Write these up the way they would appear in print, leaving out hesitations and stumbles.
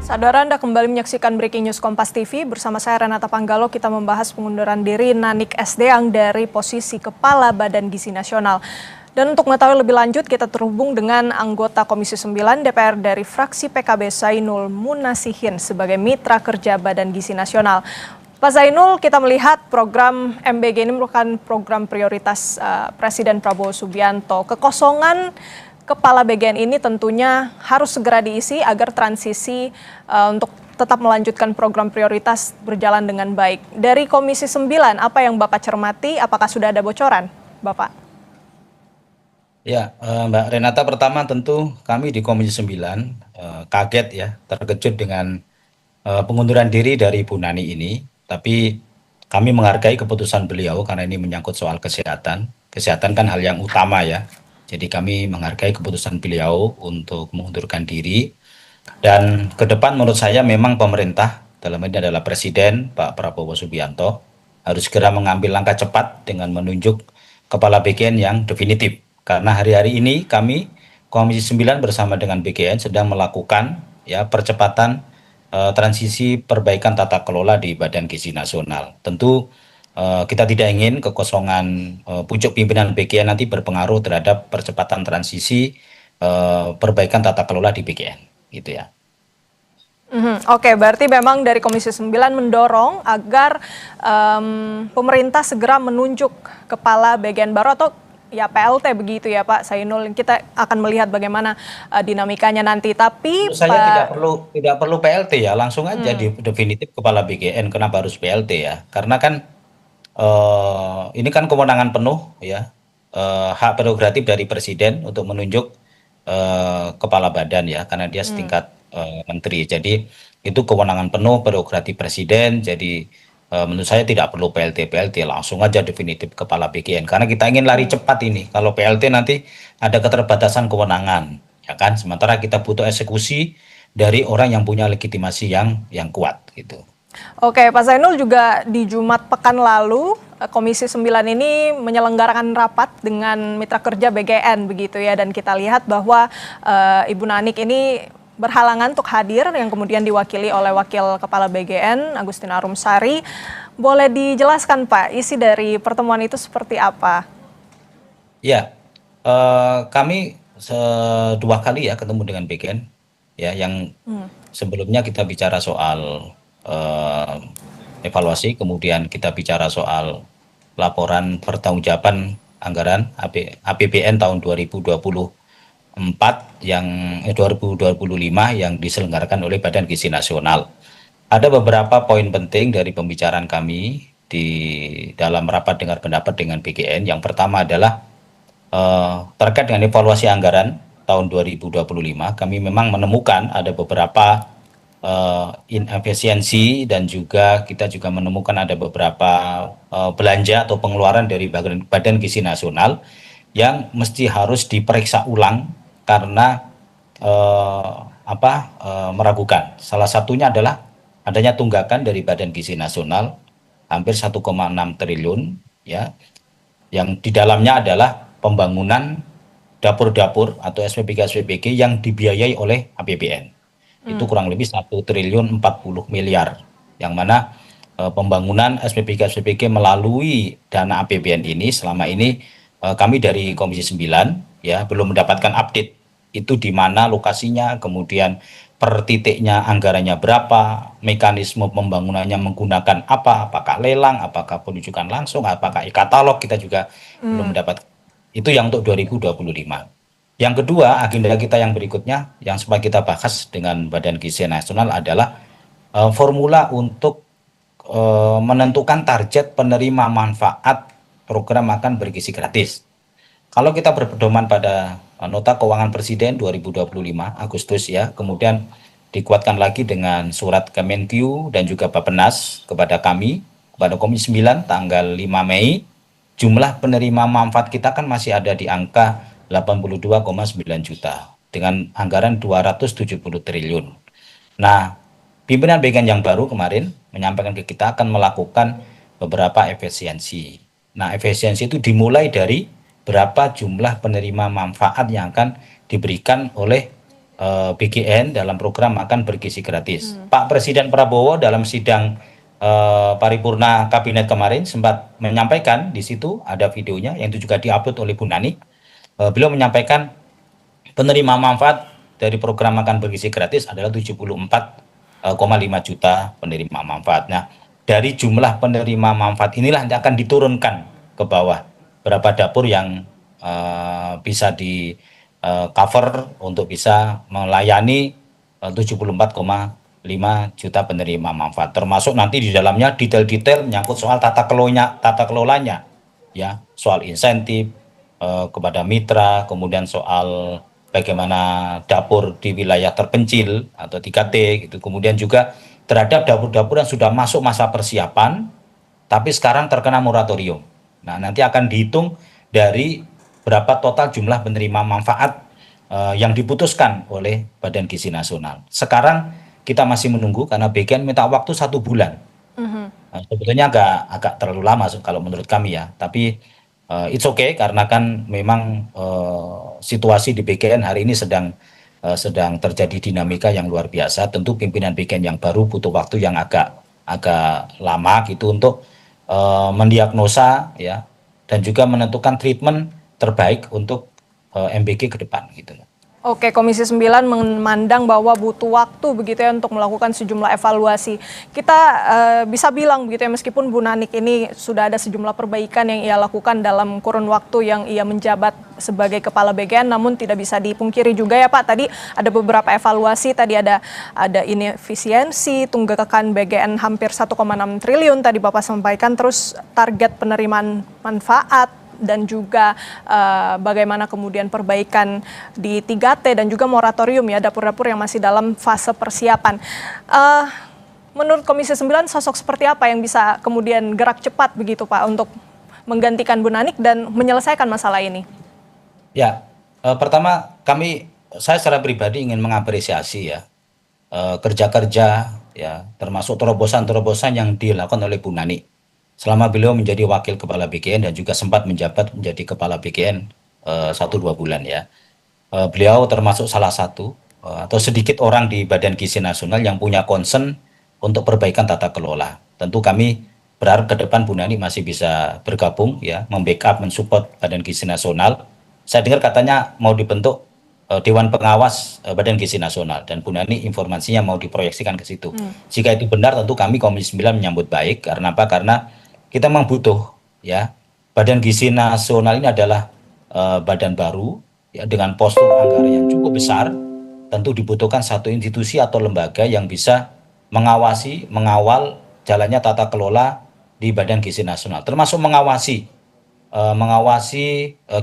Saudara, Anda kembali menyaksikan Breaking News Kompas TV. Bersama saya Renata Panggalo, kita membahas pengunduran diri Nanik S. Deang dari posisi Kepala Badan Gizi Nasional. Dan untuk mengetahui lebih lanjut, kita terhubung dengan anggota Komisi 9 DPR dari fraksi PKB Zainul Munasihin sebagai mitra kerja Badan Gizi Nasional. Pak Zainul, kita melihat program MBG ini merupakan program prioritas Presiden Prabowo Subianto. Kekosongan Kepala BGN ini tentunya harus segera diisi agar transisi untuk tetap melanjutkan program prioritas berjalan dengan baik. Dari Komisi 9, apa yang Bapak cermati? Apakah sudah ada bocoran, Bapak? Ya, Mbak Renata, pertama tentu kami di Komisi 9 kaget ya, terkejut dengan pengunduran diri dari Bu Nani ini. Tapi kami menghargai keputusan beliau karena ini menyangkut soal kesehatan. Kesehatan kan hal yang utama ya. Jadi kami menghargai keputusan beliau untuk mengundurkan diri. Dan ke depan menurut saya memang pemerintah, dalam ini adalah Presiden Pak Prabowo Subianto, harus segera mengambil langkah cepat dengan menunjuk Kepala BGN yang definitif. Karena hari-hari ini kami Komisi 9 bersama dengan BGN sedang melakukan ya percepatan transisi perbaikan tata kelola di Badan Gizi Nasional. Tentu kita tidak ingin kekosongan pucuk pimpinan BGN nanti berpengaruh terhadap percepatan transisi perbaikan tata kelola di BGN, gitu ya. Oke, berarti memang dari Komisi 9 mendorong agar pemerintah segera menunjuk kepala BGN baru atau ya PLT begitu ya Pak Zainul. Kita akan melihat bagaimana dinamikanya nanti. Tapi saya tidak perlu PLT ya, langsung aja definitif kepala BGN. Kenapa harus PLT ya? Karena kan ini kan kewenangan penuh ya, hak prerogatif dari Presiden untuk menunjuk kepala badan ya, karena dia setingkat menteri. Jadi itu kewenangan penuh prerogatif Presiden. Jadi menurut saya tidak perlu PLT, langsung aja definitif kepala BGN. Karena kita ingin lari cepat ini. Kalau PLT nanti ada keterbatasan kewenangan, ya kan. Sementara kita butuh eksekusi dari orang yang punya legitimasi yang kuat gitu. Oke, Pak Zainul, juga di Jumat pekan lalu Komisi 9 ini menyelenggarakan rapat dengan mitra kerja BGN begitu ya, dan kita lihat bahwa Ibu Nanik ini berhalangan untuk hadir, yang kemudian diwakili oleh Wakil Kepala BGN Agustin Arumsari. Boleh dijelaskan Pak, isi dari pertemuan itu seperti apa? Ya, kami dua kali ya ketemu dengan BGN ya, yang sebelumnya kita bicara soal evaluasi, kemudian kita bicara soal laporan pertanggungjawaban anggaran APBN tahun 2024 yang 2025 yang diselenggarakan oleh Badan Gizi Nasional. Ada beberapa poin penting dari pembicaraan kami di dalam rapat dengar pendapat dengan BGN. Yang pertama adalah terkait dengan evaluasi anggaran tahun 2025, kami memang menemukan ada beberapa inefisiensi, dan juga kita juga menemukan ada beberapa belanja atau pengeluaran dari Badan Gizi Nasional yang mesti harus diperiksa ulang karena meragukan. Salah satunya adalah adanya tunggakan dari Badan Gizi Nasional hampir 1,6 triliun ya, yang di dalamnya adalah pembangunan dapur-dapur atau SPBG yang dibiayai oleh APBN. Itu kurang lebih 1,40 triliun, yang mana pembangunan SPBG melalui dana APBN ini selama ini kami dari Komisi 9 ya belum mendapatkan update itu di mana lokasinya, kemudian per titiknya anggarannya berapa, mekanisme pembangunannya menggunakan apa, apakah lelang, apakah penunjukan langsung, apakah e-katalog, kita juga belum mendapat. Itu yang untuk 2025. Yang kedua, agenda kita yang berikutnya yang sempat kita bahas dengan Badan Gizi Nasional adalah formula untuk menentukan target penerima manfaat program makan bergizi gratis. Kalau kita berpedoman pada nota keuangan Presiden 2025 Agustus ya, kemudian dikuatkan lagi dengan surat Kemenkyu dan juga Bappenas kepada kami, kepada Komisi 9 tanggal 5 Mei, jumlah penerima manfaat kita kan masih ada di angka 82,9 juta dengan anggaran 270 triliun. Nah, pimpinan BGN yang baru kemarin menyampaikan ke kita akan melakukan beberapa efisiensi. Nah, efisiensi itu dimulai dari berapa jumlah penerima manfaat yang akan diberikan oleh BGN dalam program makan bergizi gratis. Pak Presiden Prabowo dalam sidang paripurna kabinet kemarin sempat menyampaikan, di situ ada videonya yang itu juga diupload oleh Bu Nani. Beliau menyampaikan penerima manfaat dari program makan bergizi gratis adalah 74,5 juta penerima manfaat. Nah, dari jumlah penerima manfaat inilah yang akan diturunkan ke bawah berapa dapur yang bisa di cover untuk bisa melayani 74,5 juta penerima manfaat. Termasuk nanti di dalamnya detail-detail menyangkut soal tata kelolanya, ya, soal insentif kepada mitra, kemudian soal bagaimana dapur di wilayah terpencil atau 3T gitu. Kemudian juga terhadap dapur-dapur yang sudah masuk masa persiapan tapi sekarang terkena moratorium. Nah, nanti akan dihitung dari berapa total jumlah penerima manfaat yang diputuskan oleh Badan Gizi Nasional. Sekarang kita masih menunggu karena BGN minta waktu 1 bulan. Sebetulnya agak terlalu lama kalau menurut kami ya, tapi it's okay karena kan memang situasi di BGN hari ini sedang terjadi dinamika yang luar biasa. Tentu pimpinan BGN yang baru butuh waktu yang agak lama gitu untuk mendiagnosa ya dan juga menentukan treatment terbaik untuk MBG ke depan gitu. Oke, Komisi 9 memandang bahwa butuh waktu begitu ya untuk melakukan sejumlah evaluasi. Kita bisa bilang begitu ya, meskipun Bu Nanik ini sudah ada sejumlah perbaikan yang ia lakukan dalam kurun waktu yang ia menjabat sebagai Kepala BGN, namun tidak bisa dipungkiri juga ya Pak, tadi ada beberapa evaluasi, tadi ada inefisiensi, tunggakan BGN hampir 1,6 triliun tadi Bapak sampaikan, terus target penerimaan manfaat, dan juga bagaimana kemudian perbaikan di 3T dan juga moratorium ya, dapur-dapur yang masih dalam fase persiapan. Menurut Komisi 9 sosok seperti apa yang bisa kemudian gerak cepat begitu Pak untuk menggantikan Bu Nanik dan menyelesaikan masalah ini? Ya, pertama saya secara pribadi ingin mengapresiasi ya kerja-kerja ya termasuk terobosan-terobosan yang dilakukan oleh Bu Nanik selama beliau menjadi wakil kepala BGN dan juga sempat menjabat menjadi kepala BGN 1-2 bulan ya. Beliau termasuk salah satu atau sedikit orang di Badan Gizi Nasional yang punya concern untuk perbaikan tata kelola. Tentu kami berharap ke depan Bu Nani masih bisa bergabung ya, membackup, mensupport Badan Gizi Nasional. Saya dengar katanya mau dibentuk Dewan Pengawas Badan Gizi Nasional dan Bu Nani informasinya mau diproyeksikan ke situ. Jika itu benar tentu kami Komisi 9 menyambut baik. Karena apa? Karena kita memang butuh ya, Badan Gizi Nasional ini adalah badan baru ya, dengan postur anggaran yang cukup besar. Tentu dibutuhkan satu institusi atau lembaga yang bisa mengawal jalannya tata kelola di Badan Gizi Nasional, termasuk mengawasi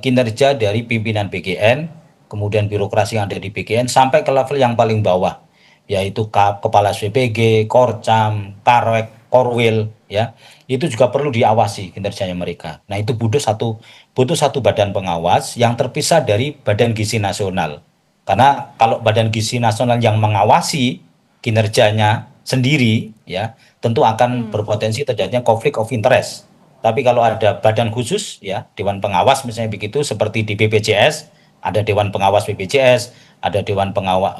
kinerja dari pimpinan BGN, kemudian birokrasi yang ada di BGN sampai ke level yang paling bawah, yaitu Kepala SPBG, Korcam, Karwek, Korwil ya, itu juga perlu diawasi kinerjanya mereka. Nah, itu butuh satu badan pengawas yang terpisah dari Badan Gizi Nasional. Karena kalau Badan Gizi Nasional yang mengawasi kinerjanya sendiri ya, tentu akan berpotensi terjadinya konflik of interest. Tapi kalau ada badan khusus ya, Dewan Pengawas misalnya begitu, seperti di BPJS, ada Dewan Pengawas BPJS, ada Dewan Pengawas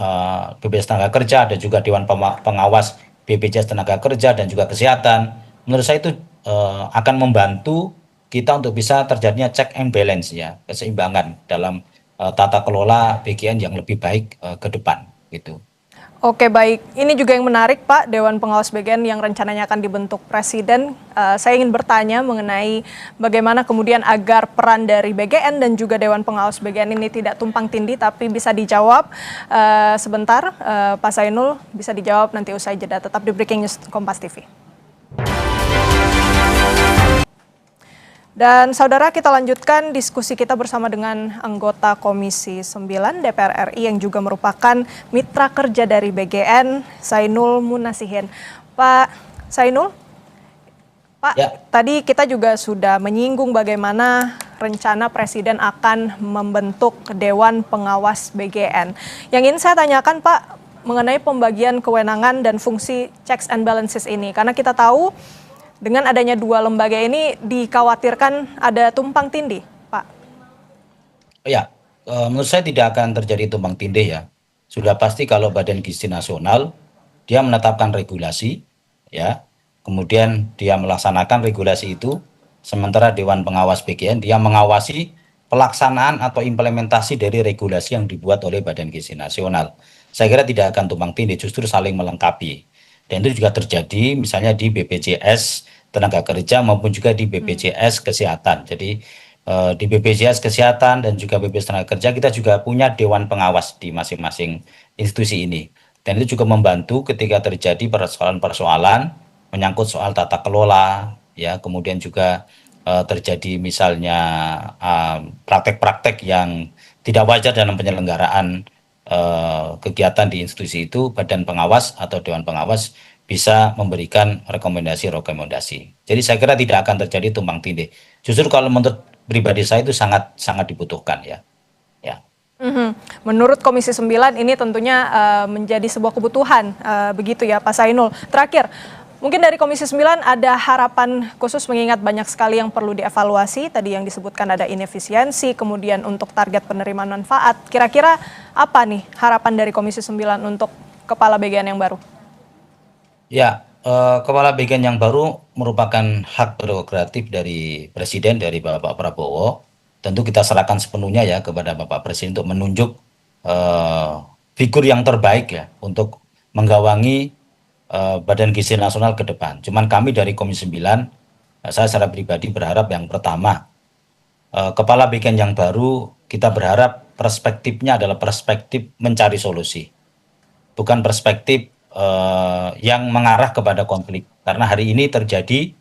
BPJS Tenaga Kerja, ada juga Dewan Pengawas BPJS Tenaga Kerja dan juga Kesehatan. Menurut saya itu akan membantu kita untuk bisa terjadinya check and balance ya, keseimbangan dalam tata kelola BGN yang lebih baik ke depan gitu. Oke, baik. Ini juga yang menarik Pak, Dewan Pengawas BGN yang rencananya akan dibentuk Presiden. Saya ingin bertanya mengenai bagaimana kemudian agar peran dari BGN dan juga Dewan Pengawas BGN ini tidak tumpang tindih, tapi bisa dijawab sebentar. Pak Zainul, bisa dijawab nanti usai jeda. Tetap di Breaking News Kompas TV. Dan saudara, kita lanjutkan diskusi kita bersama dengan anggota Komisi 9 DPR RI yang juga merupakan mitra kerja dari BGN, Zainul Munasihin. Pak Zainul, Pak, ya. Tadi kita juga sudah menyinggung bagaimana rencana Presiden akan membentuk Dewan Pengawas BGN. Yang ingin saya tanyakan Pak, mengenai pembagian kewenangan dan fungsi checks and balances ini. Karena kita tahu dengan adanya dua lembaga ini dikhawatirkan ada tumpang tindih, Pak. Ya, menurut saya tidak akan terjadi tumpang tindih ya. sudah pasti kalau Badan Gizi Nasional dia menetapkan regulasi, ya, kemudian dia melaksanakan regulasi itu, sementara Dewan Pengawas BGN dia mengawasi pelaksanaan atau implementasi dari regulasi yang dibuat oleh Badan Gizi Nasional. Saya kira tidak akan tumpang tindih, justru saling melengkapi. Dan itu juga terjadi misalnya di BPJS Tenaga Kerja maupun juga di BPJS Kesehatan. Jadi di BPJS Kesehatan dan juga BPJS Tenaga Kerja kita juga punya dewan pengawas di masing-masing institusi ini. Dan itu juga membantu ketika terjadi persoalan-persoalan menyangkut soal tata kelola, ya, kemudian juga terjadi misalnya praktek-praktek yang tidak wajar dalam penyelenggaraan kegiatan di institusi itu, badan pengawas atau dewan pengawas bisa memberikan rekomendasi-rekomendasi. Jadi saya kira tidak akan terjadi tumpang tindih. Justru kalau menurut pribadi saya itu sangat sangat dibutuhkan, ya. Ya. Menurut Komisi 9 ini tentunya menjadi sebuah kebutuhan, begitu ya Pak Sainul. Terakhir, mungkin dari Komisi 9 ada harapan khusus mengingat banyak sekali yang perlu dievaluasi. Tadi yang disebutkan ada inefisiensi, kemudian untuk target penerimaan manfaat. Kira-kira apa nih harapan dari Komisi 9 untuk Kepala BGN yang baru? Ya, Kepala BGN yang baru merupakan hak prerogatif dari Presiden, dari Bapak Prabowo. Tentu kita serahkan sepenuhnya ya kepada Bapak Presiden untuk menunjuk figur yang terbaik ya untuk menggawangi Badan Gizi Nasional ke depan. Cuman kami dari Komisi 9, saya secara pribadi berharap yang pertama, Kepala BGN yang baru kita berharap perspektifnya adalah perspektif mencari solusi, bukan perspektif yang mengarah kepada konflik. Karena hari ini terjadi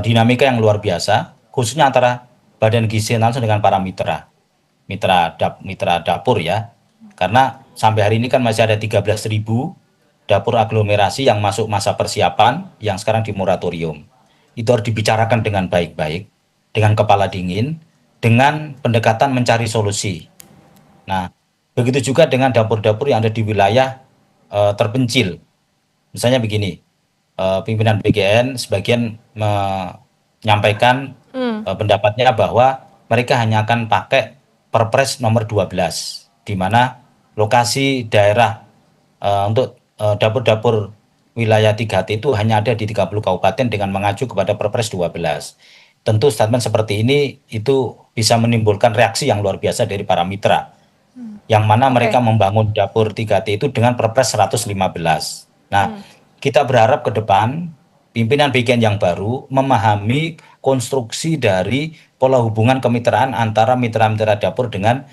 dinamika yang luar biasa, khususnya antara Badan Gizi Nasional dengan para mitra dapur ya. Karena sampai hari ini kan masih ada 13.000 dapur aglomerasi yang masuk masa persiapan, yang sekarang di moratorium. Itu harus dibicarakan dengan baik-baik, dengan kepala dingin, dengan pendekatan mencari solusi. Nah, begitu juga dengan dapur-dapur yang ada di wilayah terpencil. Misalnya begini, pimpinan BGN sebagian menyampaikan pendapatnya bahwa mereka hanya akan pakai Perpres nomor 12, di mana lokasi daerah untuk dapur-dapur wilayah 3T itu hanya ada di 30 kabupaten dengan mengacu kepada Perpres 12. Tentu statement seperti ini itu bisa menimbulkan reaksi yang luar biasa dari para mitra, yang mana mereka membangun dapur 3T itu dengan Perpres 115. Nah, kita berharap ke depan pimpinan BGN yang baru memahami konstruksi dari pola hubungan kemitraan antara mitra-mitra dapur dengan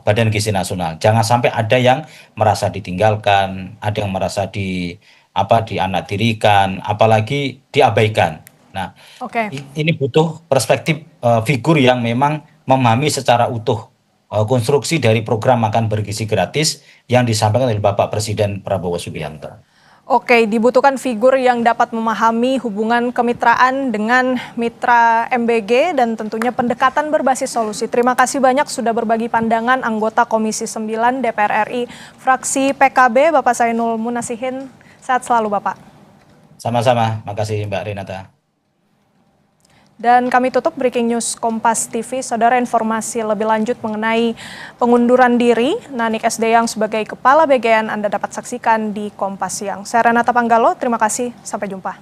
Badan Gizi Nasional. Jangan sampai ada yang merasa ditinggalkan, ada yang merasa dianaktirikan, apalagi diabaikan. Nah, ini butuh perspektif figur yang memang memahami secara utuh konstruksi dari program makan bergizi gratis yang disampaikan oleh Bapak Presiden Prabowo Subianto. Oke, dibutuhkan figur yang dapat memahami hubungan kemitraan dengan mitra MBG dan tentunya pendekatan berbasis solusi. Terima kasih banyak sudah berbagi pandangan anggota Komisi 9 DPR RI, fraksi PKB, Bapak Sainul Munasihin. Sehat selalu, Bapak. Sama-sama, makasih Mbak Renata. Dan kami tutup Breaking News Kompas TV. Saudara, informasi lebih lanjut mengenai pengunduran diri Nanik SDyang sebagai Kepala BGN Anda dapat saksikan di Kompas Siang. Saya Renata Panggalo, terima kasih. Sampai jumpa.